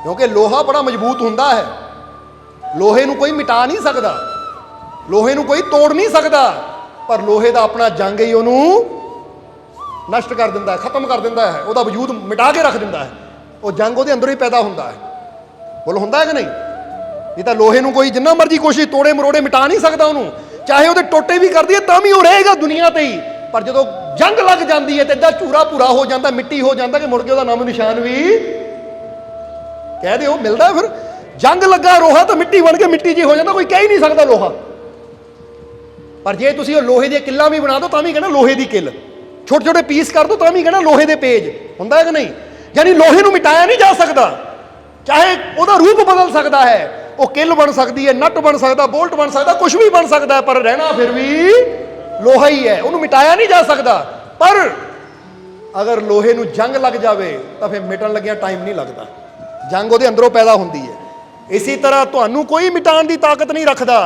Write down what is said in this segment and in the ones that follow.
क्योंकि लोहा बड़ा मजबूत हुंदा है, लोहे नूं कोई मिटा नहीं सकता, लोहे नूं कोई तोड़ नहीं सकता, पर लोहे का अपना जंग ही उन्होंने नष्ट कर दिंदा है, खत्म कर दिंदा है, उसका वजूद मिटा के रख दिंदा है। वो जंग उसदे अंदरों ही पैदा हुंदा है। बोलो हुंदा है कि नहीं? नहीं तो लोहे नूं कोई जिन्ना मर्जी कोशिश तोड़े मरोड़े मिटा नहीं सकता उन्होंने, चाहे वो टोटे भी कर दिए तां भी वो रहेगा दुनिया ते ही। पर जो जंग लग जाती है तो इदा चूरा पूरा हो जाता, मिट्टी हो जाता कि मुड़ के नाम निशान भी कह दो मिलता। फिर जंग लगा लोहा तो मिट्टी बन के मिट्टी जी हो जाता, कोई कह ही नहीं सकता लोहा। पर जे तुसीं लोहे दी किल्लां भी बना दो तां भी कहना लोहे दी किल, छोटे छोटे पीस कर दो तां भी कहना लोहे दे पेज। हुंदा है कि नहीं? यानी लोहे नूं मिटाया नहीं जा सकता, चाहे उसका रूप बदल सकता है, वो किल बन सकती है, नट बन सकता, बोल्ट बन सकता, कुछ भी बन सकता है, पर रहना फिर भी लोहा ही है, उन्होंने मिटाया नहीं जा सकता। पर अगर लोहे नूं जंग लग जाए तो फिर मिटन लग्या टाइम नहीं लगता, जंग उसदे अंदरों पैदा होंदी है। इसी तरह तुहानूं कोई मिटाण दी ताकत नहीं रखता,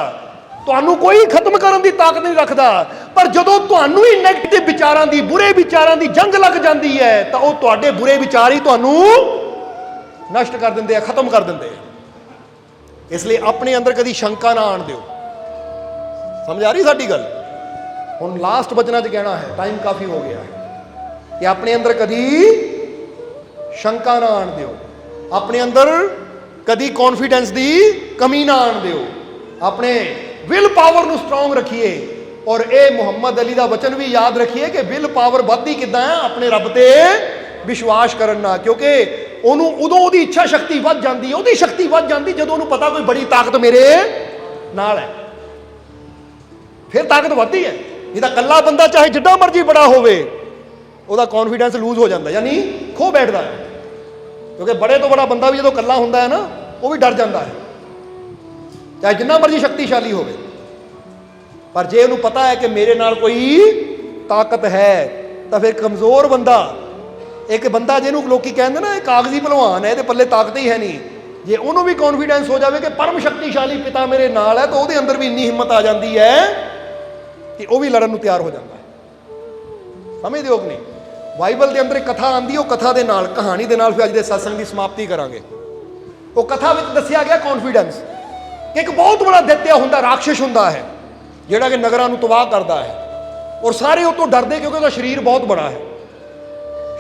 तुहानूं कोई खत्म करन दी ताकत नहीं रखता, पर जदों तुहानूं ही नैगेटिव विचारां दी, बुरे विचारां दी जंग लग जाती है तो वो तुहाडे बुरे विचार ही तुहानूं नष्ट कर दिंदे आ, खत्म कर दिंदे आ। इसलिए अपने अंदर कभी शंका ना आण दिओ। समझ आ रही साडी गल? हुण लास्ट वचनां 'च कहना है, टाइम काफ़ी हो गया है, कि अपने अंदर कभी शंका ना आण दिओ, अपने अंदर कभी कॉन्फिडेंस की कमी ना आण दिओ, अपने विल पावर नूं स्ट्रोंग रखिए। और ये मुहम्मद अली का वचन भी याद रखिए कि विल पावर वधदी किद्दां है? अपने रब ते विश्वास करन नाल, क्योंकि उन्होंने उदों उहदी इच्छा शक्ति वध जाती है, उहदी शक्ति वध जाती जदों उहनूं पता कोई बड़ी ताकत मेरे नाल है, फिर ताकत वधदी है। नहीं तो कल्ला बंदा चाहे जिड्डा मर्जी बड़ा होवे, उसका कॉन्फिडेंस लूज हो जाता, यानी खो बैठता है। क्योंकि बड़े तो बड़ा बंदा भी जो कल्ला हुंदा है ना, वो भी डर जाता है, चाहे जिन्ना मर्जी शक्तिशाली होवे। पर जे उन्हें पता है कि मेरे नाल कोई ताकत है, तो फिर कमज़ोर बंदा, एक बंदा जिन्होंने लोग कहते ना कागजी भलवान है, ये पल्ले ताकत ही है नहीं, जे उन्होंने भी कॉन्फिडेंस हो जाए कि परम शक्तिशाली पिता मेरे नाल है, तो वो अंदर भी इन्नी हिम्मत आ जाती है कि वह भी लड़न तैयार हो जाता है। समझ दो कि नहीं? बाइबल के अंदर एक कथा आती, वो कथा के नाल कहानी के नाल फिर अज के सत्संग की समाप्ति करांगे। वो कथा में दसिया गया कॉन्फिडेंस कि एक बहुत बड़ा दैत्य हुंदा, राक्षस हुंदा है, जिहड़ा कि नगरां नूं तबाह करता है, और सारे उस तो डरदे क्योंकि उसका शरीर बहुत बड़ा है,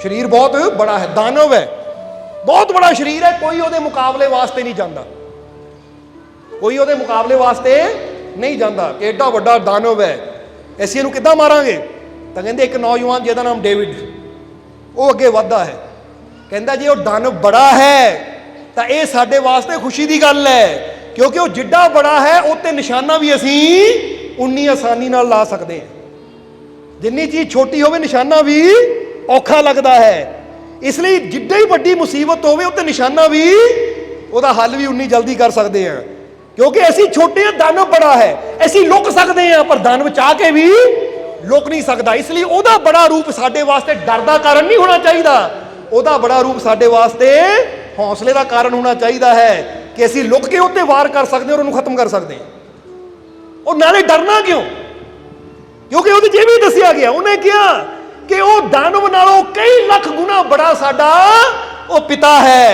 शरीर बहुत बड़ा है, दानव है, बहुत बड़ा शरीर है, कोई ਉਹਦੇ मुकाबले वास्ते नहीं जाता, कोई ਉਹਦੇ मुकाबले वास्ते नहीं जाता कि एडा वड्डा दानव है, ਅਸੀਂ ਇਹਨੂੰ ਕਿੱਦਾਂ ਮਾਰਾਂਗੇ? ਤਾਂ ਕਹਿੰਦੇ एक नौजवान ਜਿਹਦਾ नाम डेविड, वो अगे ਵਧਦਾ है, कहता जी वो दानव बड़ा है तो यह साडे वास्ते खुशी की गल है, क्योंकि वो जिड्डा बड़ा है उत्ते निशाना भी असी उन्नी आसानी नाल ला सकते हैं, जिन्नी चीज़ छोटी होवे निशाना भी औखा लगता है। इसलिए जिड्डी ही वड्डी मुसीबत होवे उत्ते निशाना भी उसका हल भी उन्नी जल्दी कर सकते हैं, क्योंकि असी छोटे हैं, दानव बड़ा है, असी लुक सकते हैं, पर दानव चाह के भी लुक नहीं सकता। इसलिए उसका बड़ा रूप साडे वास्ते डर का कारण नहीं होना चाहिए, उसका बड़ा रूप साडे वास्ते हौसले का कारण होना चाहिए है कि असी लुक के उत्ते वार कर सकते हैं और उन्हें खत्म कर सकते हैं। और नाले डरना क्यों? क्योंकि वो ये भी दसिया गया, उन्हें क्या कि वो दानव नालों कई लख गुना बड़ा साडा वो पिता है,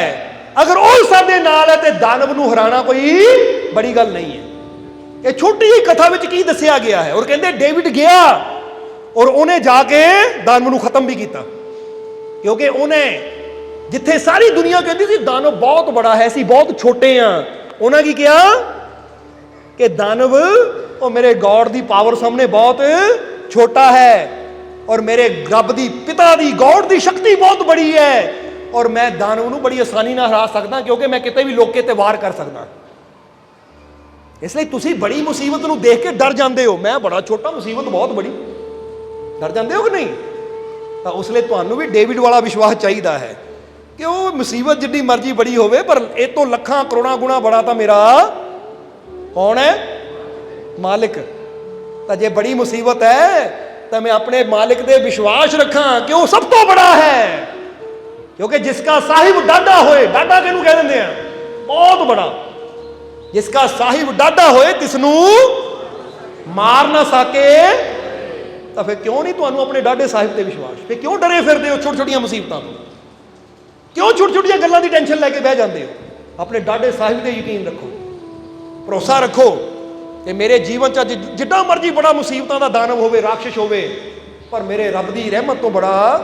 अगर वो साडे नाल है तो दानव नूं हराना कोई बड़ी गल नहीं है। ये छोटी ही कथा में की दसिया गया है। और कहते डेविड गया और उन्हें जाके दानव नूं खत्म भी किया, क्योंकि उन्हें जिथे सारी दुनिया कहती थी दानव बहुत बड़ा है, असीं बहुत छोटे हाँ, उन्हें की किया कि दानव वो मेरे गॉड की पावर सामने बहुत छोटा है, और मेरे रब दी पिता दी गॉड दी शक्ति बहुत बड़ी है, और मैं दानव नूं बड़ी आसानी नाल हरा सकदा, क्योंकि मैं किते भी लोके ते वार कर सकदा। इसलिए तुसी बड़ी मुसीबत नूं देख के डर जाते हो, मैं बड़ा छोटा, मुसीबत बहुत बड़ी, डर जाते हो कि नहीं? तो उसलिए तुहानूं भी डेविड वाला विश्वास चाहिए है कि वो मुसीबत जितनी मर्जी बड़ी होवे, पर ये तो लखां करोड़ां गुणा बड़ा तो मेरा कौन है? मालिक। तो जे बड़ी मुसीबत है तो मैं अपने मालिक दे विश्वास रखा कि वो सब तो बड़ा है, क्योंकि जिसका साहिब डाडा होए, डाडा किहनूं कह दिंदे आ? बहुत बड़ा। जिसका साहिब डाडा होए तिसनू मार ना सके, तो फिर क्यों नहीं तुहानूं अपने डाडे साहिब ते विश्वास? फिर क्यों डरे फिरदे हो छोटी छोटियां मुसीबतों तो? क्यों छोटी छोटियां गल्लां दी टेंशन लैके बह जाते हो? ਆਪਣੇ ਡਾਢੇ ਸਾਹਿਬ ਤੇ ਯਕੀਨ ਰੱਖੋ, ਭਰੋਸਾ ਰੱਖੋ ਕਿ ਮੇਰੇ ਜੀਵਨ 'ਚ ਅੱਜ ਜਿੱਡਾ ਮਰਜ਼ੀ ਬੜਾ ਮੁਸੀਬਤਾਂ ਦਾ ਦਾਨਵ ਹੋਵੇ, ਰਾਖਸ਼ ਹੋਵੇ, ਪਰ ਮੇਰੇ ਰੱਬ ਦੀ ਰਹਿਮਤ ਤੋਂ ਬੜਾ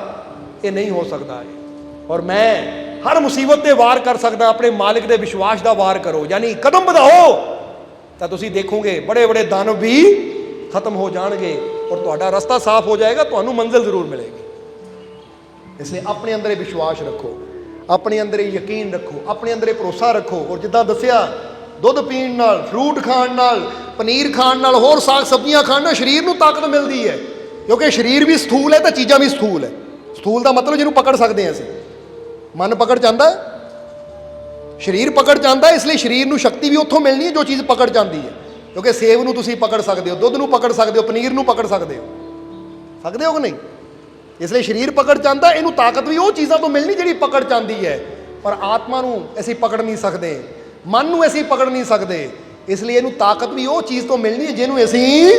ਇਹ ਨਹੀਂ ਹੋ ਸਕਦਾ ਹੈ। ਔਰ ਮੈਂ ਹਰ ਮੁਸੀਬਤ ਤੇ ਵਾਰ ਕਰ ਸਕਦਾ, ਆਪਣੇ ਮਾਲਿਕ ਦੇ ਵਿਸ਼ਵਾਸ ਦਾ ਵਾਰ ਕਰੋ, ਯਾਨੀ ਕਦਮ ਵਧਾਓ, ਤਾਂ ਤੁਸੀਂ ਦੇਖੋਗੇ ਬੜੇ ਬੜੇ ਦਾਨਵ ਵੀ ਖਤਮ ਹੋ ਜਾਣਗੇ ਔਰ ਤੁਹਾਡਾ ਰਸਤਾ ਸਾਫ਼ ਹੋ ਜਾਏਗਾ, ਤੁਹਾਨੂੰ ਮੰਜ਼ਿਲ ਜ਼ਰੂਰ ਮਿਲੇਗੀ। ਇਸ ਲਈ ਆਪਣੇ ਅੰਦਰ ਇਹ ਵਿਸ਼ਵਾਸ ਰੱਖੋ, ਆਪਣੇ ਅੰਦਰ ਇਹ ਯਕੀਨ ਰੱਖੋ, ਆਪਣੇ ਅੰਦਰ ਇਹ ਭਰੋਸਾ ਰੱਖੋ। ਔਰ ਜਿੱਦਾਂ ਦੱਸਿਆ, ਦੁੱਧ ਪੀਣ ਨਾਲ, ਫਰੂਟ ਖਾਣ ਨਾਲ, ਪਨੀਰ ਖਾਣ ਨਾਲ, ਹੋਰ ਸਾਗ ਸਬਜ਼ੀਆਂ ਖਾਣ ਨਾਲ ਸਰੀਰ ਨੂੰ ਤਾਕਤ ਮਿਲਦੀ ਹੈ, ਕਿਉਂਕਿ ਸਰੀਰ ਵੀ ਸਥੂਲ ਹੈ ਤਾਂ ਚੀਜ਼ਾਂ ਵੀ ਸਥੂਲ ਹੈ। ਸਥੂਲ ਦਾ ਮਤਲਬ ਜਿਹਨੂੰ ਪਕੜ ਸਕਦੇ ਹਾਂ ਅਸੀਂ, ਮਨ ਪਕੜ ਜਾਂਦਾ, ਸਰੀਰ ਪਕੜ ਜਾਂਦਾ, ਇਸ ਲਈ ਸਰੀਰ ਨੂੰ ਸ਼ਕਤੀ ਵੀ ਉੱਥੋਂ ਮਿਲਣੀ ਹੈ ਜੋ ਚੀਜ਼ ਪਕੜ ਜਾਂਦੀ ਹੈ। ਕਿਉਂਕਿ ਸੇਬ ਨੂੰ ਤੁਸੀਂ ਪਕੜ ਸਕਦੇ ਹੋ, ਦੁੱਧ ਨੂੰ ਪਕੜ ਸਕਦੇ ਹੋ, ਪਨੀਰ ਨੂੰ ਪਕੜ ਸਕਦੇ ਹੋ ਕਿ ਨਹੀਂ? ਇਸ ਲਈ ਸਰੀਰ ਪਕੜ ਜਾਂਦਾ, ਇਹਨੂੰ ਤਾਕਤ ਵੀ ਉਹ ਚੀਜ਼ਾਂ ਤੋਂ ਮਿਲਣੀ ਜਿਹੜੀ ਪਕੜ ਜਾਂਦੀ ਹੈ। ਪਰ ਆਤਮਾ ਨੂੰ ਅਸੀਂ ਪਕੜ ਨਹੀਂ ਸਕਦੇ, ਮਨ ਨੂੰ ਅਸੀਂ ਪਕੜ ਨਹੀਂ ਸਕਦੇ, ਇਸ ਲਈ ਇਹਨੂੰ ਤਾਕਤ ਵੀ ਉਹ ਚੀਜ਼ ਤੋਂ ਮਿਲਣੀ ਹੈ ਜਿਹਨੂੰ ਅਸੀਂ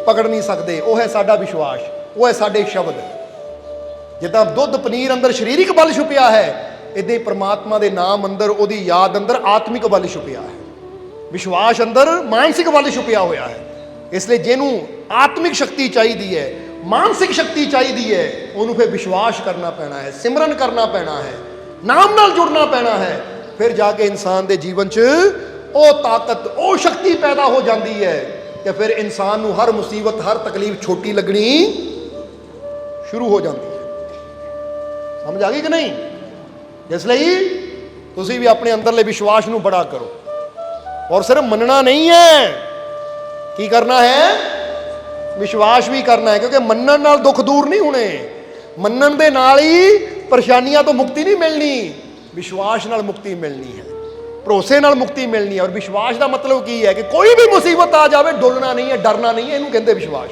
ਪਕੜ ਨਹੀਂ ਸਕਦੇ। ਉਹ ਹੈ ਸਾਡਾ ਵਿਸ਼ਵਾਸ, ਉਹ ਹੈ ਸਾਡੇ ਸ਼ਬਦ। ਜਿੱਦਾਂ ਦੁੱਧ ਪਨੀਰ ਅੰਦਰ ਸਰੀਰਕ ਬਲ ਛੁਪਿਆ ਹੈ, ਇੱਦਾਂ ਹੀ ਪ੍ਰਮਾਤਮਾ ਦੇ ਨਾਮ ਅੰਦਰ, ਉਹਦੀ ਯਾਦ ਅੰਦਰ ਆਤਮਿਕ ਬਲ ਛੁਪਿਆ ਹੈ, ਵਿਸ਼ਵਾਸ ਅੰਦਰ ਮਾਨਸਿਕ ਬਲ ਛੁਪਿਆ ਹੋਇਆ ਹੈ। ਇਸ ਲਈ ਜਿਹਨੂੰ ਆਤਮਿਕ ਸ਼ਕਤੀ ਚਾਹੀਦੀ ਹੈ, ਮਾਨਸਿਕ ਸ਼ਕਤੀ ਚਾਹੀਦੀ ਹੈ, ਉਹਨੂੰ ਫਿਰ ਵਿਸ਼ਵਾਸ ਕਰਨਾ ਪੈਣਾ ਹੈ, ਸਿਮਰਨ ਕਰਨਾ ਪੈਣਾ ਹੈ, ਨਾਮ ਨਾਲ ਜੁੜਨਾ ਪੈਣਾ ਹੈ। ਫਿਰ ਜਾ ਕੇ ਇਨਸਾਨ ਦੇ ਜੀਵਨ 'ਚ ਉਹ ਤਾਕਤ, ਉਹ ਸ਼ਕਤੀ ਪੈਦਾ ਹੋ ਜਾਂਦੀ ਹੈ ਕਿ ਫਿਰ ਇਨਸਾਨ ਨੂੰ ਹਰ ਮੁਸੀਬਤ, ਹਰ ਤਕਲੀਫ ਛੋਟੀ ਲੱਗਣੀ ਸ਼ੁਰੂ ਹੋ ਜਾਂਦੀ ਹੈ। ਸਮਝ ਆ ਗਈ ਕਿ ਨਹੀਂ? ਇਸ ਲਈ ਤੁਸੀਂ ਵੀ ਆਪਣੇ ਅੰਦਰਲੇ ਵਿਸ਼ਵਾਸ ਨੂੰ ਬੜਾ ਕਰੋ, ਔਰ ਸਿਰਫ ਮੰਨਣਾ ਨਹੀਂ ਹੈ, ਕੀ ਕਰਨਾ ਹੈ? ਵਿਸ਼ਵਾਸ ਵੀ ਕਰਨਾ ਹੈ, ਕਿਉਂਕਿ ਮੰਨਣ ਨਾਲ ਦੁੱਖ ਦੂਰ ਨਹੀਂ ਹੋਣੇ, ਮੰਨਣ ਦੇ ਨਾਲ ਹੀ ਪਰੇਸ਼ਾਨੀਆਂ ਤੋਂ ਮੁਕਤੀ ਨਹੀਂ ਮਿਲਣੀ, ਵਿਸ਼ਵਾਸ ਨਾਲ ਮੁਕਤੀ ਮਿਲਣੀ ਹੈ, ਭਰੋਸੇ ਨਾਲ ਮੁਕਤੀ ਮਿਲਣੀ ਹੈ। ਔਰ ਵਿਸ਼ਵਾਸ ਦਾ ਮਤਲਬ ਕੀ ਹੈ ਕਿ ਕੋਈ ਵੀ ਮੁਸੀਬਤ ਆ ਜਾਵੇ ਡੁੱਲਣਾ ਨਹੀਂ ਹੈ, ਡਰਨਾ ਨਹੀਂ ਹੈ, ਇਹਨੂੰ ਕਹਿੰਦੇ ਵਿਸ਼ਵਾਸ।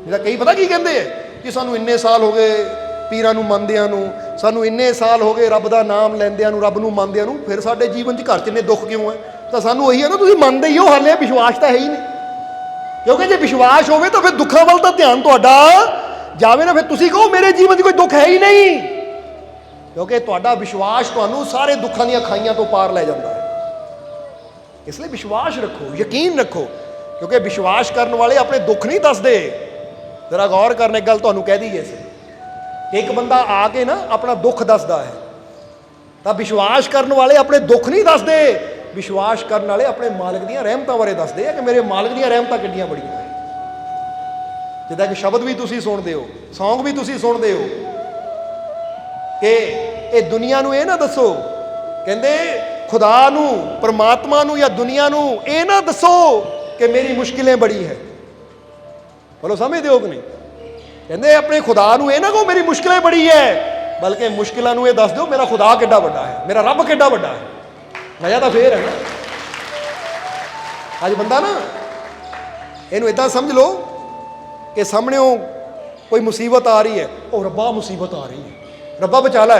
ਜਿਹੜਾ ਕਈ ਪਤਾ ਕੀ ਕਹਿੰਦੇ ਹੈ ਕਿ ਸਾਨੂੰ ਇੰਨੇ ਸਾਲ ਹੋ ਗਏ ਪੀਰਾਂ ਨੂੰ ਮੰਨਦਿਆਂ ਨੂੰ, ਸਾਨੂੰ ਇੰਨੇ ਸਾਲ ਹੋ ਗਏ ਰੱਬ ਦਾ ਨਾਮ ਲੈਂਦਿਆਂ ਨੂੰ, ਰੱਬ ਨੂੰ ਮੰਨਦਿਆਂ ਨੂੰ, ਫਿਰ ਸਾਡੇ ਜੀਵਨ 'ਚ ਘਰ 'ਚ ਇੰਨੇ ਦੁੱਖ ਕਿਉਂ ਹੈ? ਤਾਂ ਸਾਨੂੰ ਉਹੀ ਹੈ ਨਾ, ਤੁਸੀਂ ਮੰਨਦੇ ਹੀ ਹੋ, ਹਾਲੇ ਵਿਸ਼ਵਾਸ ਤਾਂ ਹੈ ਹੀ ਨਹੀਂ। ਕਿਉਂਕਿ ਜੇ ਵਿਸ਼ਵਾਸ ਹੋਵੇ ਤਾਂ ਫਿਰ ਦੁੱਖਾਂ ਵੱਲ ਤਾਂ ਧਿਆਨ ਤੁਹਾਡਾ ਜਾਵੇ ਨਾ, ਫਿਰ ਤੁਸੀਂ ਕਹੋ ਮੇਰੇ ਜੀਵਨ 'ਚ ਕੋਈ ਦੁੱਖ ਹੈ ਹੀ ਨਹੀਂ, ਕਿਉਂਕਿ ਤੁਹਾਡਾ ਵਿਸ਼ਵਾਸ ਤੁਹਾਨੂੰ ਸਾਰੇ ਦੁੱਖਾਂ ਦੀਆਂ ਖਾਈਆਂ ਤੋਂ ਪਾਰ ਲੈ ਜਾਂਦਾ ਹੈ। ਇਸ ਲਈ ਵਿਸ਼ਵਾਸ ਰੱਖੋ, ਯਕੀਨ ਰੱਖੋ, ਕਿਉਂਕਿ ਵਿਸ਼ਵਾਸ ਕਰਨ ਵਾਲੇ ਆਪਣੇ ਦੁੱਖ ਨਹੀਂ ਦੱਸਦੇ। ਜ਼ਰਾ ਗੌਰ ਕਰਨ, ਇੱਕ ਗੱਲ ਤੁਹਾਨੂੰ ਕਹਿ ਦਈਏ ਸੀ, ਇੱਕ ਬੰਦਾ ਆ ਕੇ ਨਾ ਆਪਣਾ ਦੁੱਖ ਦੱਸਦਾ ਹੈ, ਤਾਂ ਵਿਸ਼ਵਾਸ ਕਰਨ ਵਾਲੇ ਆਪਣੇ ਦੁੱਖ ਨਹੀਂ ਦੱਸਦੇ, ਵਿਸ਼ਵਾਸ ਕਰਨ ਵਾਲੇ ਆਪਣੇ ਮਾਲਕ ਦੀਆਂ ਰਹਿਮਤਾਂ ਬਾਰੇ ਦੱਸਦੇ ਆ ਕਿ ਮੇਰੇ ਮਾਲਕ ਦੀਆਂ ਰਹਿਮਤਾਂ ਕਿੰਨੀਆਂ ਬੜੀਆਂ ਹੈ। ਜਿੱਦਾਂ ਕਿ ਸ਼ਬਦ ਵੀ ਤੁਸੀਂ ਸੁਣਦੇ ਹੋ, ਸੌਂਗ ਵੀ ਤੁਸੀਂ ਸੁਣਦੇ ਹੋ ਕਿ ਇਹ ਦੁਨੀਆ ਨੂੰ ਇਹ ਨਾ ਦੱਸੋ, ਕਹਿੰਦੇ ਖੁਦਾ ਨੂੰ, ਪਰਮਾਤਮਾ ਨੂੰ ਜਾਂ ਦੁਨੀਆ ਨੂੰ ਇਹ ਨਾ ਦੱਸੋ ਕਿ ਮੇਰੀ ਮੁਸ਼ਕਿਲਾਂ ਬੜੀ ਹੈ। ਬੋਲੋ ਸਮਝਦੇ ਹੋ ਕਿ ਨਹੀਂ? ਕਹਿੰਦੇ ਆਪਣੇ ਖੁਦਾ ਨੂੰ ਇਹ ਨਾ ਕਹੋ ਮੇਰੀ ਮੁਸ਼ਕਿਲਾਂ ਬੜੀ ਹੈ, ਬਲਕਿ ਮੁਸ਼ਕਿਲਾਂ ਨੂੰ ਇਹ ਦੱਸ ਦਿਓ ਮੇਰਾ ਖੁਦਾ ਕਿੱਡਾ ਵੱਡਾ ਹੈ, ਮੇਰਾ ਰੱਬ ਕਿੱਡਾ ਵੱਡਾ ਹੈ। ਮਜ਼ਾ ਤਾਂ ਫੇਰ ਹੈ ਨਾ। ਅੱਜ ਬੰਦਾ ਨਾ ਇਹਨੂੰ ਇਦਾਂ ਸਮਝ ਲਓ ਕਿ ਸਾਹਮਣੇੋਂ ਕੋਈ ਮੁਸੀਬਤ ਆ ਰਹੀ ਹੈ, ਉਹ ਰੱਬਾ ਮੁਸੀਬਤ ਆ ਰਹੀ ਹੈ, ਰੱਬਾ ਬਚਾ ਲੈ।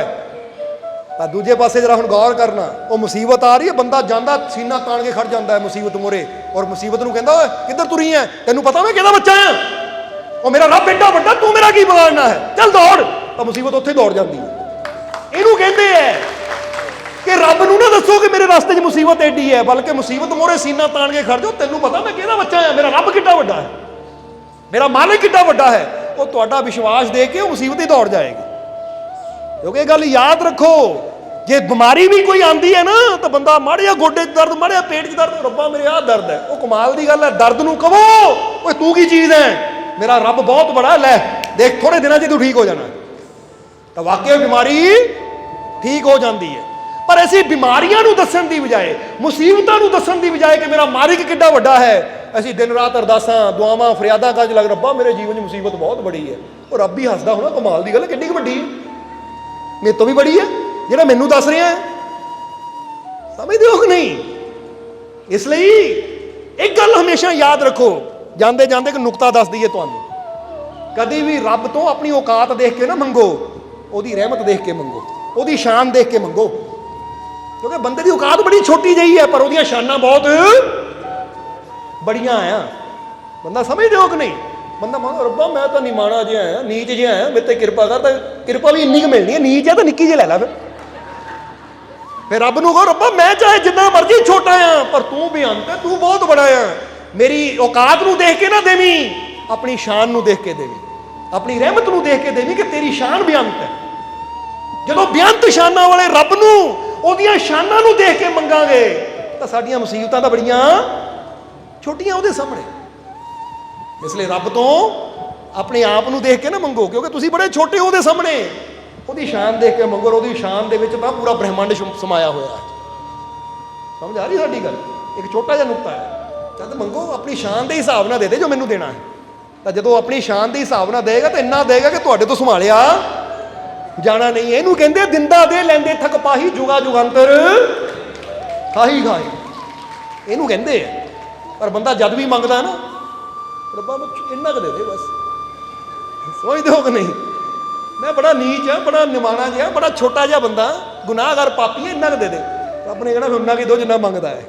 ਤਾਂ ਦੂਜੇ ਪਾਸੇ ਜਰਾ ਹੁਣ ਗੌਰ ਕਰਨਾ, ਉਹ ਮੁਸੀਬਤ ਆ ਰਹੀ ਹੈ, ਬੰਦਾ ਜਾਂਦਾ ਸੀਨਾ ਤਾਣ ਕੇ ਖੜ ਜਾਂਦਾ ਹੈ ਮੁਸੀਬਤ ਮੂਹਰੇ, ਔਰ ਮੁਸੀਬਤ ਨੂੰ ਕਹਿੰਦਾ ਓਏ ਕਿੱਧਰ ਤੁਰੀ ਹੈ, ਤੈਨੂੰ ਪਤਾ ਮੈਂ ਕਿਹਦਾ ਬੱਚਾ ਆ, ਉਹ ਮੇਰਾ ਰੱਬ ਏਡਾ ਵੱਡਾ, ਤੂੰ ਮੇਰਾ ਕੀ ਵਿਗਾੜਨਾ ਹੈ, ਚੱਲ ਦੌੜ। ਤਾਂ ਮੁਸੀਬਤ ਉੱਥੇ ਦੌੜ ਜਾਂਦੀ ਹੈ। ਇਹਨੂੰ ਕਹਿੰਦੇ ਹੈ ਕਿ ਰੱਬ ਨੂੰ ਨਾ ਦੱਸੋ ਕਿ ਮੇਰੇ ਰਸਤੇ 'ਚ ਮੁਸੀਬਤ ਐਡੀ ਹੈ, ਬਲਕਿ ਮੁਸੀਬਤ ਮੂਹਰੇ ਸੀਨਾ ਤਾਣ ਕੇ ਖੜ ਜਾਓ, ਤੈਨੂੰ ਪਤਾ ਮੈਂ ਕਿਹਦਾ ਬੱਚਾ ਆ, ਮੇਰਾ ਰੱਬ ਕਿੱਡਾ ਵੱਡਾ ਹੈ, ਮੇਰਾ ਮਾਲਿਕ ਕਿੱਡਾ ਵੱਡਾ ਹੈ। ਉਹ ਤੁਹਾਡਾ ਵਿਸ਼ਵਾਸ ਦੇ ਕੇ ਉਹ ਮੁਸੀਬਤ ਹੀ ਦੌੜ ਜਾਏਗੀ। ਕਿਉਂਕਿ ਇਹ ਗੱਲ ਯਾਦ ਰੱਖੋ, ਜੇ ਬਿਮਾਰੀ ਵੀ ਕੋਈ ਆਂਦੀ ਹੈ ਨਾ, ਤਾਂ ਬੰਦਾ ਮਾੜਿਆ ਗੋਡੇ 'ਚ ਦਰਦ, ਮਾੜਿਆ ਪੇਟ 'ਚ ਦਰਦ, ਰੱਬਾ ਮੇਰੇ ਆਹ ਦਰਦ ਹੈ, ਉਹ ਕਮਾਲ ਦੀ ਗੱਲ ਹੈ। ਦਰਦ ਨੂੰ ਕਹੋ ਓਏ ਤੂੰ ਕੀ ਚੀਜ਼ ਹੈ, ਮੇਰਾ ਰੱਬ ਬਹੁਤ ਬੜਾ, ਲੈ ਦੇਖ ਥੋੜੇ ਦਿਨਾਂ 'ਚ ਤੂੰ ਠੀਕ ਹੋ ਜਾਣਾ। ਤਾਂ ਵਾਕਿਆ ਬਿਮਾਰੀ ਠੀਕ ਹੋ ਜਾਂਦੀ ਹੈ। ਪਰ ਅਸੀਂ ਬਿਮਾਰੀਆਂ ਨੂੰ ਦੱਸਣ ਦੀ ਬਜਾਏ, ਮੁਸੀਬਤਾਂ ਨੂੰ ਦੱਸਣ ਦੀ ਬਜਾਏ ਕਿ ਮੇਰਾ ਮਾਲਿਕ ਕਿੱਡਾ ਵੱਡਾ ਹੈ, ਅਸੀਂ ਦਿਨ ਰਾਤ ਅਰਦਾਸਾਂ, ਦੁਆਵਾਂ, ਫਰਿਆਦਾਂ ਕਰ ਲੱਗ, ਰੱਬਾ ਮੇਰੇ ਜੀਵਨ 'ਚ ਮੁਸੀਬਤ ਬਹੁਤ ਬੜੀ ਹੈ। ਉਹ ਰੱਬ ਹੀ ਹੱਸਦਾ ਹੋਣਾ, ਕਮਾਲ ਦੀ ਗੱਲ, ਕਿੰਨੀ ਕੁ ਵੱਡੀ ਹੈ, ਮੇਰੇ ਤੋਂ ਵੀ ਬੜੀ ਹੈ ਜਿਹੜਾ ਮੈਨੂੰ ਦੱਸ ਰਿਹਾ ਹੈ। ਸਮਝਦੇ ਹੋ ਕਿ ਨਹੀਂ? ਇਸ ਲਈ ਇੱਕ ਗੱਲ ਹਮੇਸ਼ਾ ਯਾਦ ਰੱਖੋ, ਜਾਂਦੇ ਜਾਂਦੇ ਇੱਕ ਨੁਕਤਾ ਦੱਸ ਦਈਏ ਤੁਹਾਨੂੰ, ਕਦੀ ਵੀ ਰੱਬ ਤੋਂ ਆਪਣੀ ਔਕਾਤ ਦੇਖ ਕੇ ਨਾ ਮੰਗੋ, ਉਹਦੀ ਰਹਿਮਤ ਦੇਖ ਕੇ ਮੰਗੋ, ਉਹਦੀ ਸ਼ਾਨ ਦੇਖ ਕੇ ਮੰਗੋ। ਕਿਉਂਕਿ ਬੰਦੇ ਦੀ ਔਕਾਤ ਬੜੀ ਛੋਟੀ ਜਿਹੀ ਹੈ, ਪਰ ਉਹਦੀਆਂ ਸ਼ਾਨਾਂ ਬਹੁਤ ਬੜੀਆਂ ਆ। ਬੰਦਾ ਸਮਝਦੇ ਹੋ ਕਿ ਨਹੀਂ? ਬੰਦਾ ਮੰਗੋ, ਰੱਬਾ ਮੈਂ ਤਾਂ ਨਿਮਾਣਾ ਜਿਹਾ ਆ, ਨੀਚ ਜਿਹਾ ਆ, ਮੇਰੇ ਤੇ ਕਿਰਪਾ ਕਰ। ਤਾਂ ਕਿਰਪਾ ਵੀ ਇੰਨੀ ਕੁ ਮਿਲਣੀ ਹੈ, ਨੀਚ ਹੈ ਤਾਂ ਨਿੱਕੀ ਜਿਹੀ ਲੈ ਲੈ ਫਿਰ। फिर रब नूं कहो रब्बा मैं चाहे जिन्ना मर्जी छोटा आ पर तू बेअंत है, तू बहुत बड़ा आ। मेरी औकात नूं देख के ना देवी, अपनी शान नूं देख के देवी, अपनी रहमत नूं देख के देवी कि तेरी शान बेअंत है। जदों बेअंत शानां वाले रब नूं ओहदियां शानां नूं देख के मंगांगे तां साडीआं मुसीबतां तां बड़ियां छोटियां ਉਹਦੇ सामने। इसलिए रब तो अपने आप नूं देख के ना मंगो, क्योंकि तुसीं बड़े छोटे हो ਉਹਦੇ सामने। ਉਹਦੀ शान देख के मंगो, ਉਹਦੀ शान ਦੇ ਵਿੱਚ ਤਾਂ पूरा ब्रह्मंड समाया होया है। समझ आ रही साडी गल? एक छोटा जिहा नुक्ता है, जद मंगो अपनी शान के हिसाब नाल दे दे जो मैनूं देना है। तो जदों अपनी शान के हिसाब नाल देगा तो इन्ना देगा कि तुहाडे तो संभालिया जाना नहीं है। इहनूं कहंदे दिंदा दे लैंदे थक पाही, जुगा जुगांतर खाही खाही, इहनूं कहंदे आ। पर बंदा जद भी मंगदा ना, रब्बा इन्ना क दे दे बस। समझदे हो कि नहीं? मैं बड़ा नीच हाँ, बड़ा निमाणा जिहा, बड़ा छोटा जिहा बंदा, गुनाहगार पापी है, इन्ना क दे दे। रब ने कहना उन्ना की दो जिन्ना मंगदा है।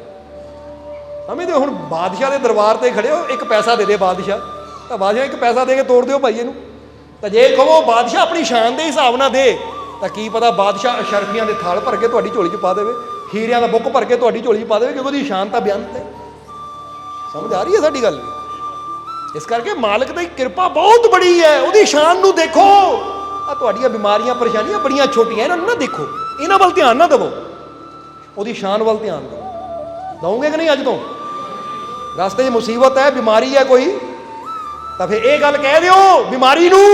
समझदे हो? हुण बादशाह के दरबार ते खड़े हो, एक पैसा दे दे बादशाह, तो बादशाह एक पैसा दे के तोड़ दिओ भाई इहनूं। तो जे कहो बादशाह अपनी शान के हिसाब नाल दे, तो की पता बादशाह अशरफियां दे थाल भर के तुहाडी झोली च पा देवे, हीरियां दा बुक भर के तुहाडी झोली च पा देवे, क्योंकि उसदी शान तां बेअंत है। समझ आ रही है साडी गल? इस करके मालिक दी किरपा बहुत बड़ी है, उसदी शान नूं देखो। आ तुहाडीआं बीमारियां परेशानियां बड़ियां छोटियां, इन्हां नूं ना देखो, इन्हां वल ध्यान ना देवो, उसदी शान वल ध्यान दो। दओगे कि नहीं? अज तो रास्ते 'च मुसीबत है, बीमारी है कोई, तो फिर ये गल कह दिओ बीमारी नूं,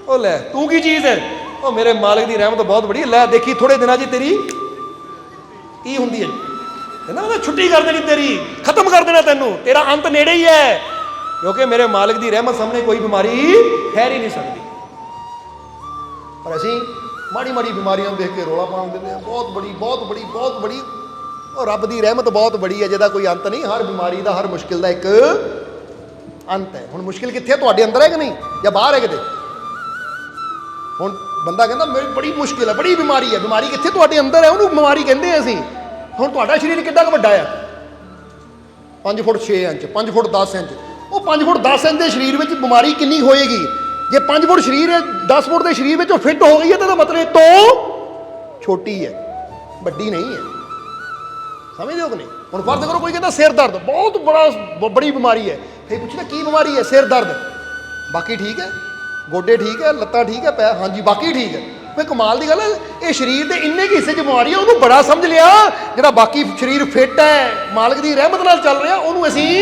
ओ लै तू की चीज़ है, ओ मेरे मालिक दी रहमत बहुत बड़ी, लै देखी थोड़े दिनां 'च तेरी की हुंदी है ना, छुट्टी कर देनी तेरी, खत्म कर देना तैनूं, तेरा अंत नेड़े ही है, क्योंकि मेरे मालिक दी रहमत सामने कोई बीमारी ठहर ही नहीं सकती। पर असीं माड़ी माड़ी बीमारियां देख के रौला पा देंदे हैं, बहुत बड़ी बहुत बड़ी बहुत बड़ी। और रब दी रहमत बहुत बड़ी है जिहदा कोई अंत नहीं। हर बीमारी का, हर मुश्किल का एक अंत है। हुण मुश्किल कित्थे? तुहाडे अंदर है कि नहीं, या बाहर है किते? हुण बंदा कहंदा मेरी बड़ी मुश्किल है, बड़ी बीमारी है, बीमारी कित्थे? तुहाडे अंदर है, उहनूं बीमारी कहंदे असीं। हुण तुहाडा शरीर किड्डा क वड्डा है? 5 फुट 6 इंच, 5 फुट 10 इंच। वो 5 फुट 10 इंच के शरीर में बीमारी कितनी होएगी? जे 5 फुट शरीर है, 10 फुट के शरीर में फिट हो गई है तो मतलब तो छोटी है, बड़ी नहीं है। समझ हो कि नहीं? हुण फर्ज करो कोई कहता सिर दर्द बहुत बड़ी बीमारी है, फिर पूछना की बीमारी है? सिर दर्द, बाकी ठीक है, गोडे ठीक है, लत्तां ठीक है, पैर हाँ जी बाकी ठीक है। फिर कमाल की गल है, ये शरीर के इन्ने के हिस्से बीमारी है, उन्होंने बड़ा समझ लिया, जिहड़ा बाकी शरीर फिट है, मालिक की रहमत नाल चल रहा, उन्होंने असीं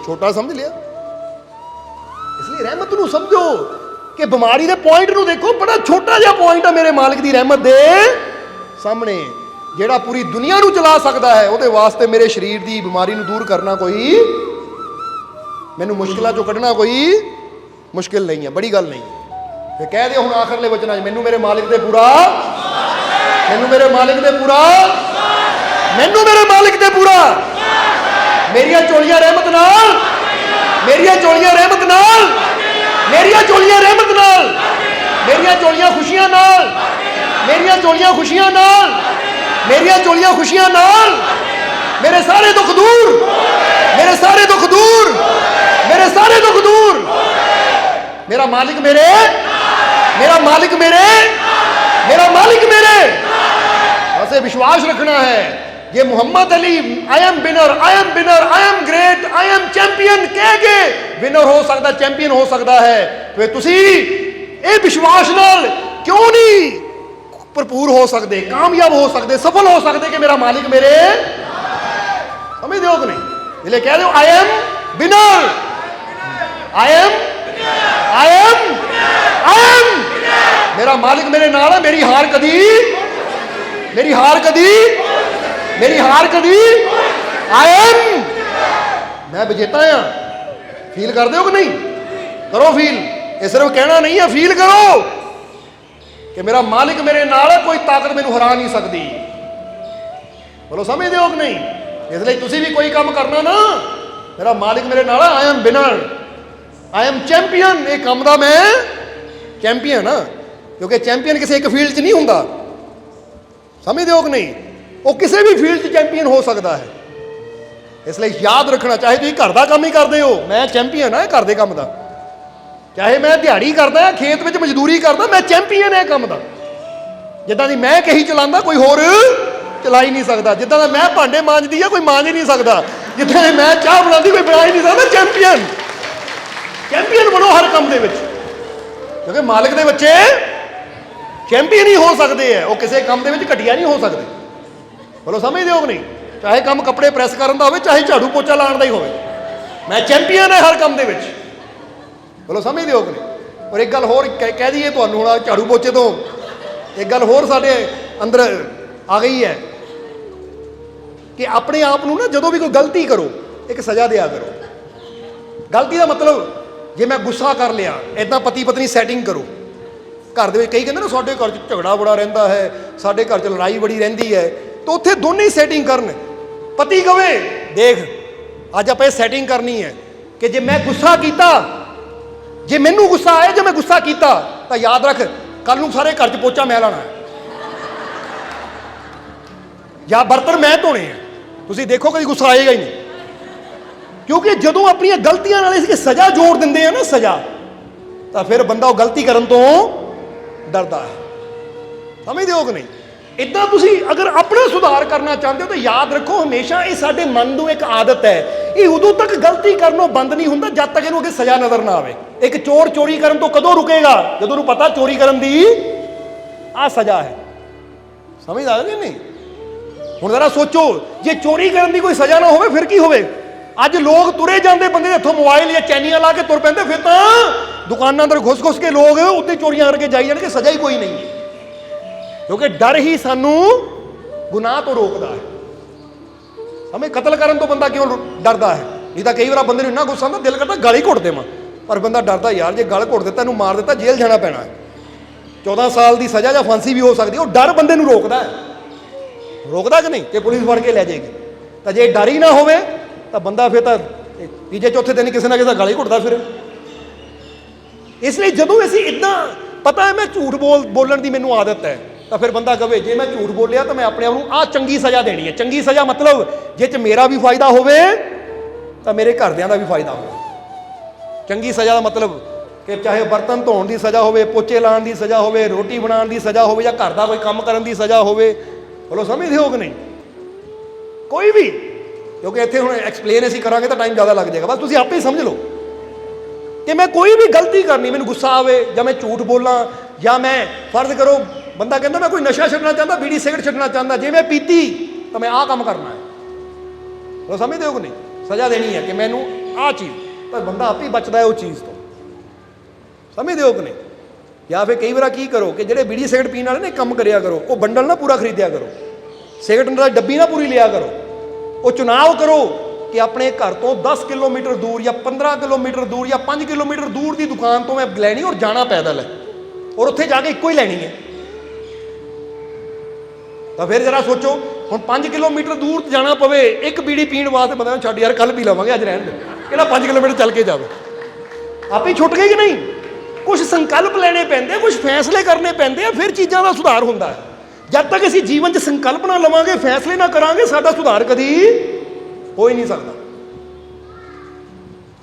छोटा समझ लिया। इसलिए रहमत नूं समझो कि बीमारी के पॉइंट नूं देखो, बड़ा छोटा जिहा पॉइंट है मेरे मालिक की रहमत दे सामने, जिहड़ा पूरी दुनिया नूं चला सकता है। उहदे वास्ते मेरे शरीर की बीमारी नूं दूर करना कोई, मैनूं मुश्किलों चों कढ़ना कोई मुश्किल नहीं है, बड़ी गल नहीं। फिर कह दे हुण आखिरले वचनां 'च मैनूं मेरे मालिक दे पूरा, मैनूं मेरे मालिक दे पूरा, मैनूं मेरे मालिक दे पूरा, मेरियां चोलियां रहमत नाल, मेरियां चोलियां रहमत नाल, मेरियां चोलियां रहमत नाल, मेरियां चोलियां खुशियां नाल, मेरियां चोलियां खुशियां नाल, मेरियां चोलियां खुशियां नाल, मेरे सारे दुख दूर, मेरे सारे दुख दूर, मेरे सारे दुख दूर। मेरा मालिक मेरे, मेरा मालिक मेरे, मेरा मालिक मेरे। ऐसे विश्वास रखना है, ये Muhammad Ali I am winner, I am winner, I am great, I am champion कह के विनर हो सकता, चैंपियन हो सकता है। फिर तुसी ये विश्वास नाल क्यों नहीं भरपूर हो सकते, कामयाब हो सकते, सफल हो सकते कि मेरा मालिक मेरे, समझ दो कि नहीं? इसलिए कह दो आई am winner, I M, I am, I am, मेरा मालिक मेरे नाल है, मेरी हार कदी, मेरी हार कदी, मेरी हार कदी, आई एम, मैं विजेता हाँ। फील कर दो कि नहीं? करो फील, ये सिर्फ कहना नहीं है, फील करो कि मेरा मालिक मेरे नाल है, कोई ताकत मैनूं हरा नहीं सकती। बोलो समझते हो कि नहीं? इसलिए तुसी भी कोई काम करना ना, मेरा मालिक मेरे नाल है, आई am winner, I am champion, ये काम दा मैं चैंपियन हाँ, क्योंकि चैंपियन किसी एक फील्ड च नहीं हुंदा। समझते हो कि नहीं? वो किसी भी फील्ड च चैंपियन हो सकता है। इसलिए याद रखना, चाहे तुम घर का काम ही करते हो, मैं चैंपियन हाँ घर के काम का, चाहे मैं दिहाड़ी करदा, खेत में मजदूरी करदा, मैं चैंपियन है काम का। जिद्दां दी मैं कही चलांदा कोई होर ਚਲਾ ਹੀ ਨਹੀਂ ਸਕਦਾ। ਜਿੱਦਾਂ ਦਾ ਮੈਂ ਭਾਂਡੇ ਮਾਂਜਦੀ ਆ ਕੋਈ ਮਾਂਜ ਹੀ ਨਹੀਂ ਸਕਦਾ, ਜਿੱਦਾਂ ਮੈਂ ਚਾਹ ਬਣਾਉਂਦੀ ਕੋਈ ਬਣਾ ਹੀ ਨਹੀਂ ਸਕਦਾ। ਚੈਂਪੀਅਨ ਚੈਂਪੀਅਨ ਬਣੋ ਹਰ ਕੰਮ ਦੇ ਵਿੱਚ, ਕਿਉਂਕਿ ਮਾਲਕ ਦੇ ਬੱਚੇ ਚੈਂਪੀਅਨ ਹੀ ਹੋ ਸਕਦੇ ਆ, ਉਹ ਕਿਸੇ ਕੰਮ ਦੇ ਵਿੱਚ ਘਟੀਆ ਨਹੀਂ ਹੋ ਸਕਦੇ। ਬੋਲੋ ਸਮਝਦੇ ਹੋ ਕਿ ਨਹੀਂ? ਚਾਹੇ ਕੰਮ ਕੱਪੜੇ ਪ੍ਰੈਸ ਕਰਨ ਦਾ ਹੋਵੇ, ਚਾਹੇ ਝਾੜੂ ਪੋਚਾ ਲਾਉਣ ਦਾ ਹੀ ਹੋਵੇ, ਮੈਂ ਚੈਂਪੀਅਨ ਹੈ ਹਰ ਕੰਮ ਦੇ ਵਿੱਚ। ਬੋਲੋ ਸਮਝਦੇ ਹੋ ਕਿ ਨਹੀਂ? ਔਰ ਇੱਕ ਗੱਲ ਹੋਰ ਕਹਿ ਦਈਏ ਤੁਹਾਨੂੰ, ਹੁਣ ਝਾੜੂ ਪੋਚੇ ਤੋਂ ਇੱਕ ਗੱਲ ਹੋਰ ਸਾਡੇ ਅੰਦਰ ਆ ਗਈ ਹੈ ਕਿ ਆਪਣੇ ਆਪ ਨੂੰ ਨਾ ਜਦੋਂ ਵੀ ਕੋਈ ਗਲਤੀ ਕਰੋ ਇੱਕ ਸਜ਼ਾ ਦਿਆ ਕਰੋ। ਗਲਤੀ ਦਾ ਮਤਲਬ ਜੇ ਮੈਂ ਗੁੱਸਾ ਕਰ ਲਿਆ, ਇੱਦਾਂ ਪਤੀ ਪਤਨੀ ਸੈਟਿੰਗ ਕਰੋ ਘਰ ਦੇ ਵਿੱਚ। ਕਈ ਕਹਿੰਦੇ ਨਾ ਸਾਡੇ ਘਰ 'ਚ ਝਗੜਾ ਬੜਾ ਰਹਿੰਦਾ ਹੈ, ਸਾਡੇ ਘਰ 'ਚ ਲੜਾਈ ਬੜੀ ਰਹਿੰਦੀ ਹੈ, ਤਾਂ ਉੱਥੇ ਦੋਨੇ ਹੀ ਸੈਟਿੰਗ ਕਰਨ। ਪਤੀ ਕਵੇ ਦੇਖ ਅੱਜ ਆਪਾਂ ਇਹ ਸੈਟਿੰਗ ਕਰਨੀ ਹੈ ਕਿ ਜੇ ਮੈਂ ਗੁੱਸਾ ਕੀਤਾ, ਜੇ ਮੈਨੂੰ ਗੁੱਸਾ ਆਇਆ, ਜੇ ਮੈਂ ਗੁੱਸਾ ਕੀਤਾ ਤਾਂ ਯਾਦ ਰੱਖ ਕੱਲ ਨੂੰ ਸਾਰੇ ਘਰ 'ਚ ਪੋਚਾ ਮੈਂ ਲਾਣਾ ਹੈ ਜਾਂ ਬਰਤਨ ਮੈਂ ਧੋਣੇ ਆ। ਤੁਸੀਂ ਦੇਖੋ ਕਦੀ ਗੁੱਸਾ ਆਏਗਾ ਹੀ ਨਹੀਂ, ਕਿਉਂਕਿ ਜਦੋਂ ਆਪਣੀਆਂ ਗਲਤੀਆਂ ਨਾਲ ਅਸੀਂ ਸਜ਼ਾ ਜੋੜ ਦਿੰਦੇ ਆ ਨਾ, ਸਜ਼ਾ, ਤਾਂ ਫਿਰ ਬੰਦਾ ਉਹ ਗਲਤੀ ਕਰਨ ਤੋਂ ਡਰਦਾ ਹੈ। ਸਮਝਦੇ ਹੋ ਕਿ ਨਹੀਂ? ਇੱਦਾਂ ਤੁਸੀਂ ਅਗਰ ਆਪਣਾ ਸੁਧਾਰ ਕਰਨਾ ਚਾਹੁੰਦੇ ਹੋ ਤਾਂ ਯਾਦ ਰੱਖੋ ਹਮੇਸ਼ਾ ਇਹ ਸਾਡੇ ਮਨ ਨੂੰ ਇੱਕ ਆਦਤ ਹੈ, ਇਹ ਉਦੋਂ ਤੱਕ ਗਲਤੀ ਕਰਨੋਂ ਬੰਦ ਨਹੀਂ ਹੁੰਦਾ ਜਦ ਤੱਕ ਇਹਨੂੰ ਅੱਗੇ ਸਜ਼ਾ ਨਜ਼ਰ ਨਾ ਆਵੇ। ਇੱਕ ਚੋਰ ਚੋਰੀ ਕਰਨ ਤੋਂ ਕਦੋਂ ਰੁਕੇਗਾ? ਜਦੋਂ ਉਹਨੂੰ ਪਤਾ ਚੋਰੀ ਕਰਨ ਦੀ ਆਹ ਸਜ਼ਾ ਹੈ। ਸਮਝ ਆ ਗਈ ਨਹੀਂ? ਹੁਣ ਜ਼ਰਾ ਸੋਚੋ, ਜੇ ਚੋਰੀ ਕਰਨ ਦੀ ਕੋਈ ਸਜ਼ਾ ਨਾ ਹੋਵੇ ਫਿਰ ਕੀ ਹੋਵੇ? ਅੱਜ ਲੋਕ ਤੁਰੇ ਜਾਂਦੇ ਬੰਦੇ ਦੇ ਹੱਥੋਂ ਮੋਬਾਈਲ ਜਾਂ ਚੈਨੀਆਂ ਲਾ ਕੇ ਤੁਰ ਪੈਂਦੇ, ਫਿਰ ਤਾਂ ਦੁਕਾਨਾਂ ਅੰਦਰ ਘੁਸ ਕੇ ਲੋਕ ਉੱਤੇ ਚੋਰੀਆਂ ਕਰਕੇ ਜਾਈ ਜਾਣਗੇ, ਸਜ਼ਾ ਹੀ ਕੋਈ ਨਹੀਂ। ਕਿਉਂਕਿ ਡਰ ਹੀ ਸਾਨੂੰ ਗੁਨਾਹ ਤੋਂ ਰੋਕਦਾ ਹੈ। ਸਮਝ, ਕਤਲ ਕਰਨ ਤੋਂ ਬੰਦਾ ਕਿਉਂ ਡਰਦਾ ਹੈ? ਨਹੀਂ ਤਾਂ ਕਈ ਵਾਰ ਬੰਦੇ ਨੂੰ ਇੰਨਾ ਗੁੱਸਾ ਆਉਂਦਾ ਦਿਲ ਕਰਦਾ ਗਾਲੀ ਘੁੱਟ ਦੇਵਾਂ, ਪਰ ਬੰਦਾ ਡਰਦਾ ਯਾਰ ਜੇ ਗਲ ਘੁੱਟ ਦਿੱਤਾ ਇਹਨੂੰ ਮਾਰ ਦਿੱਤਾ ਜੇਲ੍ਹ ਜਾਣਾ ਪੈਣਾ ਹੈ, 14 ਸਾਲ ਦੀ ਸਜ਼ਾ ਜਾਂ ਫਾਂਸੀ ਵੀ ਹੋ ਸਕਦੀ। ਉਹ ਡਰ ਬੰਦੇ ਨੂੰ ਰੋਕਦਾ ਹੈ, ਰੋਕਦਾ ਕਿ ਨਹੀਂ? ਕਿ ਪੁਲਿਸ ਫੜ ਕੇ ਲੈ ਜਾਏਗੀ। ਤਾਂ ਜੇ ਡਰ ਹੀ ਨਾ ਹੋਵੇ ਤਾਂ ਬੰਦਾ ਫਿਰ ਤਾਂ ਤੀਜੇ ਚੌਥੇ ਦਿਨ ਕਿਸੇ ਨਾ ਕਿਸੇ ਗਾਲੀ ਘੁੱਟਦਾ ਫਿਰ। ਇਸ ਲਈ ਜਦੋਂ ਅਸੀਂ ਇੱਦਾਂ ਪਤਾ ਹੈ ਮੈਂ ਝੂਠ ਬੋਲਣ ਦੀ ਮੈਨੂੰ ਆਦਤ ਹੈ, ਤਾਂ ਫਿਰ ਬੰਦਾ ਕਵੇ ਜੇ ਮੈਂ ਝੂਠ ਬੋਲਿਆ ਤਾਂ ਮੈਂ ਆਪਣੇ ਆਪ ਨੂੰ ਆਹ ਚੰਗੀ ਸਜ਼ਾ ਦੇਣੀ ਹੈ। ਚੰਗੀ ਸਜ਼ਾ ਮਤਲਬ ਜੇ 'ਚ ਮੇਰਾ ਵੀ ਫਾਇਦਾ ਹੋਵੇ ਤਾਂ ਮੇਰੇ ਘਰਦਿਆਂ ਦਾ ਵੀ ਫਾਇਦਾ ਹੋਵੇ। ਚੰਗੀ ਸਜ਼ਾ ਦਾ ਮਤਲਬ ਕਿ ਚਾਹੇ ਬਰਤਨ ਧੋਣ ਦੀ ਸਜ਼ਾ ਹੋਵੇ, ਪੋਚੇ ਲਾਉਣ ਦੀ ਸਜ਼ਾ ਹੋਵੇ, ਰੋਟੀ ਬਣਾਉਣ ਦੀ ਸਜ਼ਾ ਹੋਵੇ, ਜਾਂ ਘਰ ਦਾ ਕੋਈ ਕੰਮ ਕਰਨ ਦੀ ਸਜ਼ਾ ਹੋਵੇ। ਬੋਲੋ ਸਮਝਦੇ ਹੋ ਕਿ ਨਹੀਂ? ਕੋਈ ਵੀ, ਕਿਉਂਕਿ ਇੱਥੇ ਹੁਣ ਐਕਸਪਲੇਨ ਅਸੀਂ ਕਰਾਂਗੇ ਤਾਂ ਟਾਈਮ ਜ਼ਿਆਦਾ ਲੱਗ ਜਾਏਗਾ। ਬਸ ਤੁਸੀਂ ਆਪੇ ਹੀ ਸਮਝ ਲਓ ਕਿ ਮੈਂ ਕੋਈ ਵੀ ਗਲਤੀ ਕਰਨੀ, ਮੈਨੂੰ ਗੁੱਸਾ ਆਵੇ ਜਾਂ ਮੈਂ ਝੂਠ ਬੋਲਾਂ, ਜਾਂ ਮੈਂ ਫਰਜ਼ ਕਰੋ ਬੰਦਾ ਕਹਿੰਦਾ ਮੈਂ ਕੋਈ ਨਸ਼ਾ ਛੱਡਣਾ ਚਾਹੁੰਦਾ, ਬੀੜੀ ਸਿਗਰਟ ਛੱਡਣਾ ਚਾਹੁੰਦਾ, ਜੇ ਮੈਂ ਪੀਤੀ ਤਾਂ ਮੈਂ ਆਹ ਕੰਮ ਕਰਨਾ ਹੈ। ਉਹ ਸਮਝਦੇ ਹੋ ਕਿ ਨਹੀਂ? ਸਜ਼ਾ ਦੇਣੀ ਹੈ ਕਿ ਮੈਨੂੰ ਆਹ ਚੀਜ਼, ਪਰ ਬੰਦਾ ਆਪੇ ਹੀ ਬਚਦਾ ਹੈ ਉਹ ਚੀਜ਼ ਤੋਂ। ਸਮਝਦੇ ਹੋ ਕਿ ਨਹੀਂ? ਜਾਂ ਫਿਰ ਕਈ ਵਾਰ ਕੀ ਕਰੋ ਕਿ ਜਿਹੜੇ ਬੀੜੀ ਸਿਗਰਟ ਪੀਣ ਵਾਲੇ ਨੇ ਕੰਮ ਕਰਿਆ ਕਰੋ, ਉਹ ਬੰਡਲ ਨਾ ਪੂਰਾ ਖਰੀਦਿਆ ਕਰੋ, ਸਿਗਰਟ ਦਾ ਡੱਬੀ ਨਾ ਪੂਰੀ ਲਿਆ ਕਰੋ। ਉਹ ਚੁਣਾਵ ਕਰੋ ਕਿ ਆਪਣੇ ਘਰ ਤੋਂ 10 ਕਿਲੋਮੀਟਰ ਦੂਰ ਜਾਂ 15 ਕਿਲੋਮੀਟਰ ਦੂਰ ਜਾਂ 5 ਕਿਲੋਮੀਟਰ ਦੂਰ ਦੀ ਦੁਕਾਨ ਤੋਂ ਮੈਂ ਲੈਣੀ, ਔਰ ਜਾਣਾ ਪੈਦਲ ਹੈ, ਔਰ ਉੱਥੇ ਜਾ ਕੇ ਇੱਕੋ ਹੀ ਲੈਣੀ ਹੈ। ਤਾਂ ਫਿਰ ਜਰਾ ਸੋਚੋ, ਹੁਣ 5 ਕਿਲੋਮੀਟਰ ਦੂਰ ਜਾਣਾ ਪਵੇ ਇੱਕ ਬੀੜੀ ਪੀਣ ਵਾਸਤੇ, ਬੰਦਾ ਛੱਡ ਯਾਰ ਕੱਲ ਪੀ ਲਵਾਂਗੇ, ਅੱਜ ਰਹਿਣ ਦੇ, ਕਿਹੜਾ 5 ਕਿਲੋਮੀਟਰ ਚੱਲ ਕੇ ਜਾਵੇ। ਆਪੇ ਛੁੱਟ ਗਏ ਕਿ ਨਹੀਂ? ਕੁਝ ਸੰਕਲਪ ਲੈਣੇ ਪੈਂਦੇ, ਕੁਝ ਫੈਸਲੇ ਕਰਨੇ ਪੈਂਦੇ ਆ, ਫਿਰ ਚੀਜ਼ਾਂ ਦਾ ਸੁਧਾਰ ਹੁੰਦਾ ਹੈ। ਜਦ ਤੱਕ ਅਸੀਂ ਜੀਵਨ 'ਚ ਸੰਕਲਪ ਨਾ ਲਵਾਂਗੇ, ਫੈਸਲੇ ਨਾ ਕਰਾਂਗੇ, ਸਾਡਾ ਸੁਧਾਰ ਕਦੀ ਹੋ ਹੀ ਨਹੀਂ ਸਕਦਾ।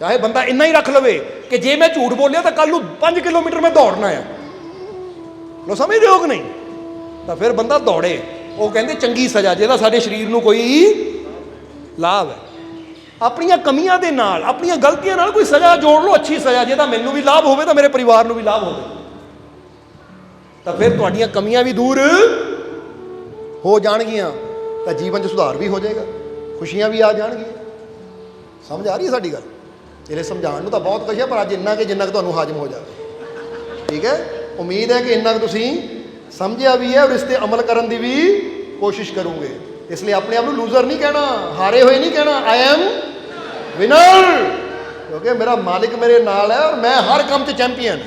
ਚਾਹੇ ਬੰਦਾ ਇੰਨਾ ਹੀ ਰੱਖ ਲਵੇ ਕਿ ਜੇ ਮੈਂ ਝੂਠ ਬੋਲਿਆ ਤਾਂ ਕੱਲ ਨੂੰ 5 ਕਿਲੋਮੀਟਰ ਮੈਂ ਦੌੜਨਾ ਆ। ਲੋ ਸਮਝਦੇ ਹੋ ਕਿ ਨਹੀਂ? ਤਾਂ ਫਿਰ ਬੰਦਾ ਦੌੜੇ। ਉਹ ਕਹਿੰਦੇ ਚੰਗੀ ਸਜ਼ਾ, ਜਿਹਦਾ ਸਾਡੇ ਸਰੀਰ ਨੂੰ ਕੋਈ ਲਾਭ ਹੈ। ਆਪਣੀਆਂ ਕਮੀਆਂ ਦੇ ਨਾਲ, ਆਪਣੀਆਂ ਗਲਤੀਆਂ ਨਾਲ ਕੋਈ ਸਜ਼ਾ ਜੋੜ ਲਓ, ਅੱਛੀ ਸਜ਼ਾ, ਜਿਹਦਾ ਮੈਨੂੰ ਵੀ ਲਾਭ ਹੋਵੇ ਤਾਂ ਮੇਰੇ ਪਰਿਵਾਰ ਨੂੰ ਵੀ ਲਾਭ ਹੋਵੇ, ਤਾਂ ਫਿਰ ਤੁਹਾਡੀਆਂ ਕਮੀਆਂ ਵੀ ਦੂਰ ਹੋ ਜਾਣਗੀਆਂ, ਤਾਂ ਜੀਵਨ 'ਚ ਸੁਧਾਰ ਵੀ ਹੋ ਜਾਏਗਾ, ਖੁਸ਼ੀਆਂ ਵੀ ਆ ਜਾਣਗੀਆਂ। ਸਮਝ ਆ ਰਹੀ ਹੈ ਸਾਡੀ ਗੱਲ? ਇਹਨੇ ਸਮਝਾਉਣ ਨੂੰ ਤਾਂ ਬਹੁਤ ਕੁਛ ਹੈ, ਪਰ ਅੱਜ ਇੰਨਾ ਕਿ ਜਿੰਨਾ ਕੁ ਤੁਹਾਨੂੰ ਹਾਜ਼ਮ ਹੋ ਜਾਵੇ। ਠੀਕ ਹੈ, ਉਮੀਦ ਹੈ ਕਿ ਇੰਨਾ ਕੁ ਤੁਸੀਂ ਸਮਝਿਆ ਵੀ ਹੈ, ਔਰ ਇਸ 'ਤੇ ਅਮਲ ਕਰਨ ਦੀ ਵੀ ਕੋਸ਼ਿਸ਼ ਕਰੋਗੇ। ਇਸ ਲਈ ਆਪਣੇ ਆਪ ਨੂੰ ਲੂਜ਼ਰ ਨਹੀਂ ਕਹਿਣਾ, ਹਾਰੇ ਹੋਏ ਨਹੀਂ ਕਹਿਣਾ, ਆਈ ਐਮ ਵਿਨਰ, ਕਿਉਂਕਿ ਮੇਰਾ ਮਾਲਿਕ ਮੇਰੇ ਨਾਲ ਹੈ ਔਰ ਮੈਂ ਹਰ ਕੰਮ 'ਚ ਚੈਂਪੀਅਨ।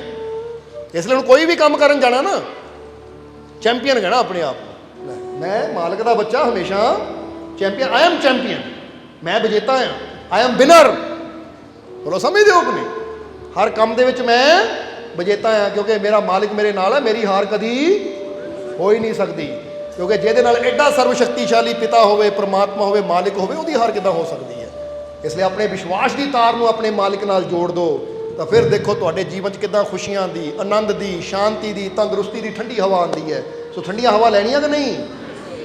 ਇਸ ਲਈ ਹੁਣ ਕੋਈ ਵੀ ਕੰਮ ਕਰਨ ਜਾਣਾ ਨਾ, ਚੈਂਪੀਅਨ ਕਹਿਣਾ ਆਪਣੇ ਆਪ ਨੂੰ, ਮੈਂ ਮਾਲਕ ਦਾ ਬੱਚਾ, ਹਮੇਸ਼ਾ ਚੈਂਪੀਅਨ, ਆਈ ਐਮ ਚੈਂਪੀਅਨ, ਮੈਂ ਵਿਜੇਤਾ ਹਾਂ, ਆਈ ਐਮ ਵਿਨਰ। ਬੋਲੋ ਸਮਝਦੇ ਹੋ ਕਿ ਨਹੀਂ? ਹਰ ਕੰਮ ਦੇ ਵਿੱਚ ਮੈਂ ਵਿਜੇਤਾ ਹਾਂ, ਕਿਉਂਕਿ ਮੇਰਾ ਮਾਲਿਕ ਮੇਰੇ ਨਾਲ ਹੈ, ਮੇਰੀ ਹਾਰ ਕਦੀ ਹੋ ਹੀ ਨਹੀਂ ਸਕਦੀ। ਕਿਉਂਕਿ ਜਿਹਦੇ ਨਾਲ ਐਡਾ ਸਰਵ ਸ਼ਕਤੀਸ਼ਾਲੀ ਪਿਤਾ ਹੋਵੇ, ਪਰਮਾਤਮਾ ਹੋਵੇ, ਮਾਲਿਕ ਹੋਵੇ, ਉਹਦੀ ਹਾਰ ਕਿੱਦਾਂ ਹੋ ਸਕਦੀ ਹੈ? ਇਸ ਲਈ ਆਪਣੇ ਵਿਸ਼ਵਾਸ ਦੀ ਤਾਰ ਨੂੰ ਆਪਣੇ ਮਾਲਿਕ ਨਾਲ ਜੋੜ ਦਿਓ, ਤਾਂ ਫਿਰ ਦੇਖੋ ਤੁਹਾਡੇ ਜੀਵਨ 'ਚ ਕਿੱਦਾਂ ਖੁਸ਼ੀਆਂ ਦੀ, ਆਨੰਦ ਦੀ, ਸ਼ਾਂਤੀ ਦੀ, ਤੰਦਰੁਸਤੀ ਦੀ ਠੰਡੀ ਹਵਾ ਆਉਂਦੀ ਹੈ। ਸੋ ਠੰਡੀਆਂ ਹਵਾ ਲੈਣੀਆਂ ਕਿ ਨਹੀਂ?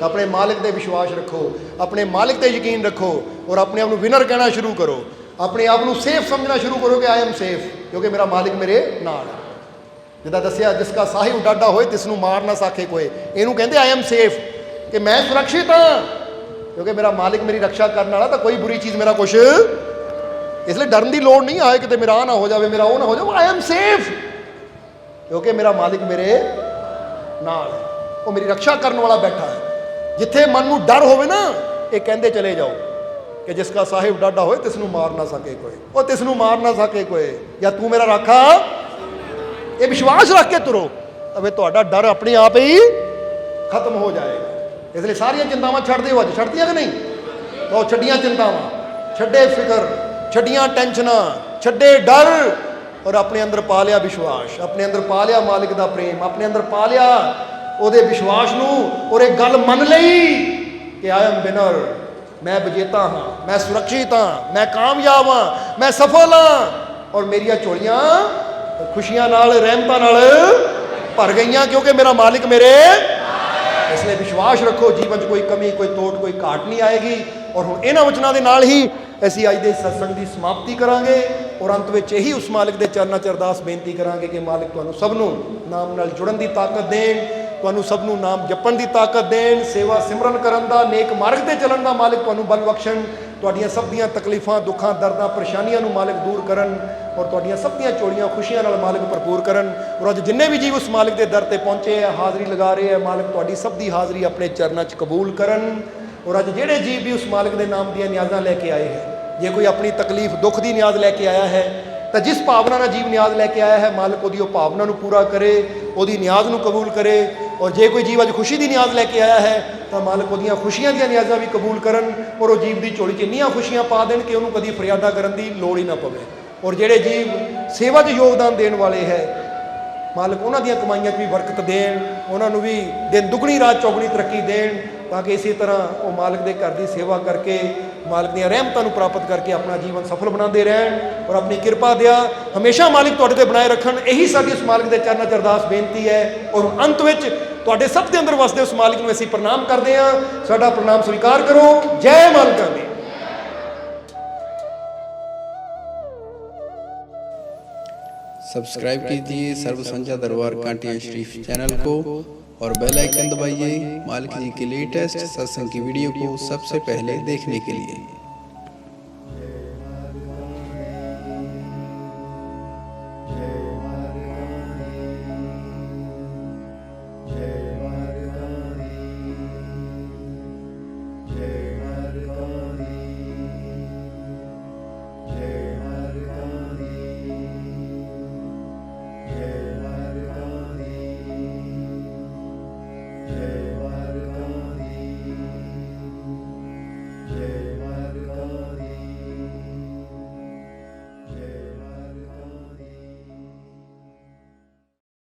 अपने मालिक ते विश्वास रखो, अपने मालिक ते यकीन रखो और अपने आप को विनर कहना शुरू करो, अपने आप को सेफ समझना शुरू करो कि आई एम सेफ क्योंकि मेरा मालिक मेरे नाल है। जिदा दसिया जिसका साहिब डाडा होए तिसनू मार ना सके कोई, इनू कहते आई एम सेफ कि मैं सुरक्षित हाँ क्योंकि मेरा मालिक मेरी रक्षा करने वाला, तो कोई बुरी चीज़ मेरा कुछ इसलिए डरन की लोड़ नहीं आए कि मेरा ना हो जाए मेरा वो ना हो जाए, आई एम सेफ क्योंकि मेरा मालिक मेरे नाल है, वो मेरी रक्षा करने वाला बैठा है। जिथे मन में डर होवे ना ये कहते चले जाओ कि जिसका साहिब डाडा होए तिसनू मार ना सके कोई, वो तिसनू मार ना सके कोई, या तू मेरा राखा, ये विश्वास रख के तुरो तो फिर तुहाडा डर अपने आप ही खत्म हो जाएगा। इसलिए सारिया चिंतावां छड्ड दिओ, अज छड्डदियां कि नहीं, तो छड्डियां चिंतावां, छड्डे फिक्र, छड्डियां टेंशना, छड्डे डर और अपने अंदर पा लिया विश्वास, अपने अंदर पा लिया मालिक दा प्रेम, अपने अंदर पा लिया ਉਹਦੇ विश्वास नूं और एक गल मन लई कि आई एम विनर, मैं विजेता हाँ, मैं सुरक्षित हाँ, मैं कामयाब हाँ, मैं सफल हाँ और मेरिया झोलियां खुशियां नाल रहमतां नाल भर गईयां क्योंकि मेरा मालिक मेरे। इसलिए विश्वास रखो, जीवन च कोई कमी कोई तोड़ कोई घाट नहीं आएगी। और हुण इन्हां वचनां दे नाल ही ਅਸੀਂ ਅੱਜ ਦੇ सत्संग की समाप्ति करांगे और अंत में यही उस मालिक के चरणों च अरदास बेनती करांगे कि मालिक तुहानूं सब नूं नाम नाल जुड़न की ताकत देण, तुहानूं सब नूं नाम जपण की ताकत देण, सेवा सिमरन करन दा नेक मार्ग ते चलण दा मालिक तुहानूं बल बख्शण, तुहाडीਆਂ सब दीयां तकलीफां दुखां दर्दां परेशानियां नूं मालिक दूर करन और तुहाडीਆਂ सब दीयां झोलियां खुशियां नाल मालिक भरपूर करन। और अज जिन्ने भी जीव उस मालिक के दर ते पहुंचे है, हाज़री लगा रहे हैं, मालिक तुहाडी सब दी हाज़री अपने चरणों च कबूल करन। और अज जिहड़े जीव भी उस मालिक के नाम दीयां नियाज़ां लैके आए हैं, जे कोई अपनी तकलीफ दुख की न्याज लैके आया है तो जिस भावना नाल जीव न्याज लैके आया है मालिक उहदी भावना नूं पूरा करे, उहदी न्याज नूं कबूल करे। और जे कोई जीव अज खुशी की न्याज लैके आया है तो मालिक उहदियां खुशियां दी न्याज़ां भी कबूल करन और वो जीव की झोली च इन्नियां खुशियां पा देण कि उहनूं कदी फरियादा करन दी लोड़ ही ना पवे। और जिहड़े जीव सेवा च योगदान देण वाले है मालिक उन्हां दीयां कमाईआं 'च भी बरकत देण, उन्हां नूं भी दिन दुगनी रात चौगनी तरक्की देण, ताकि इसी तरह वो मालिक के घर की सेवा करके मालिक दी रहमतां नूं प्राप्त करके अपना जीवन सफल बनाते रहन और अपनी कृपा दिया हमेशा मालिक तुहाडे ते बनाए रखन। यही साडी उस मालिक के चरणों च अरदास बेनती है। और अंत विच तुहाडे सब दे अंदर वसदे उस मालिक नूं असीं प्रणाम करते हैं। साडा प्रणाम स्वीकार करो। जय मालिका दी। सब्सक्राइब कीजिए सर्व संध्या दरबार कांटिया शरीफ चैनल को और बेल आइकन दबाइए मालिक जी की लेटेस्ट सत्संग की वीडियो को सबसे पहले देखने के लिए।